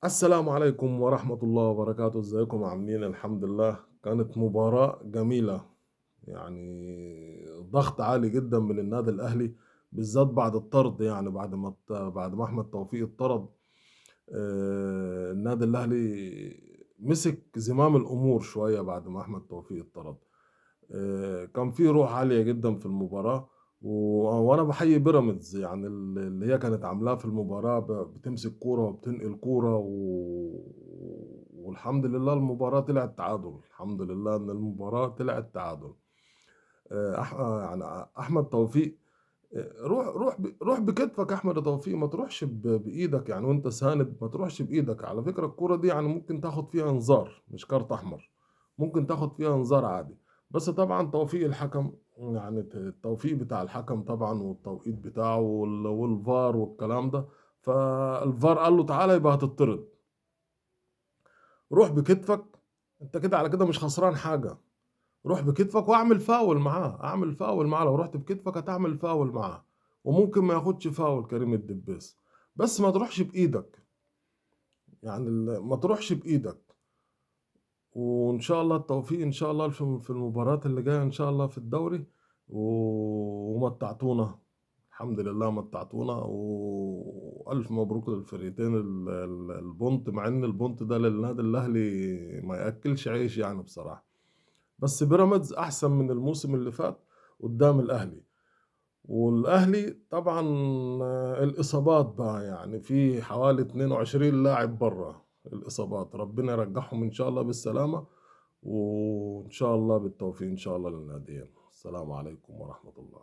السلام عليكم ورحمة الله وبركاته، إزيكم عاملين؟ الحمد لله، كانت مباراة جميلة، يعني ضغط عالي جدًا من النادي الأهلي، بالذات بعد الطرد يعني بعد ما أحمد توفيق اتطرد. النادي الأهلي مسك زمام الأمور شوية بعد ما أحمد توفيق اتطرد. كان في روح عالية جدًا في المباراة، وأنا باحيي بيراميدز يعني اللي هي كانت عاملاه في المباراة بتمسك كورة وبتنقل كورة والحمد لله المباراة طلعت تعادل، الحمد لله إن المباراة طلعت تعادل. يعني أحمد توفيق، روح بكتفك يا أحمد توفيق، ما تروحش بإيدك يعني وأنت ساند، ما تروحش بإيدك، على فكرة الكورة دي يعني ممكن تاخد فيها إنذار مش كارت أحمر، ممكن تاخد فيها إنذار عادي. بس طبعًا توفيق الحكم، يعني التوفيق بتاع الحكم طبعًا والتوقيت بتاعه والVAR والكلام ده، فالVAR قال له تعالَ يبقى هتطرد. روح بكتفك، أنت كده على كده مش خسران حاجة. روح بكتفك واعمل فاول معاه، اعمل فاول معاه، لو رُحت بكتفك هتعمل فاول معاه، وممكن ما ياخدش فاول كريم الدبيس، بس ما تروحش بإيدك، يعني ما تروحش بإيدك. وإن شاء الله التوفيق إن شاء الله في المباريات اللي جاية إن شاء الله في الدوري، ومتعتونا، الحمد لله متعتونا، وألف مبروك للفرقتين البونت، مع إن البونت ده للنادي الأهلي ما يأكلش عيش يعني بصراحة. بس بيراميدز أحسن من الموسم اللي فات قدّام الأهلي، والأهلي طبعًا الإصابات بقى، يعني في حوالي 22 لاعب برّه الإصابات، ربنا يرجعهم إن شاء الله بالسلامة، وإن شاء الله بالتوفيق إن شاء الله للناديين. السلام عليكم ورحمة الله.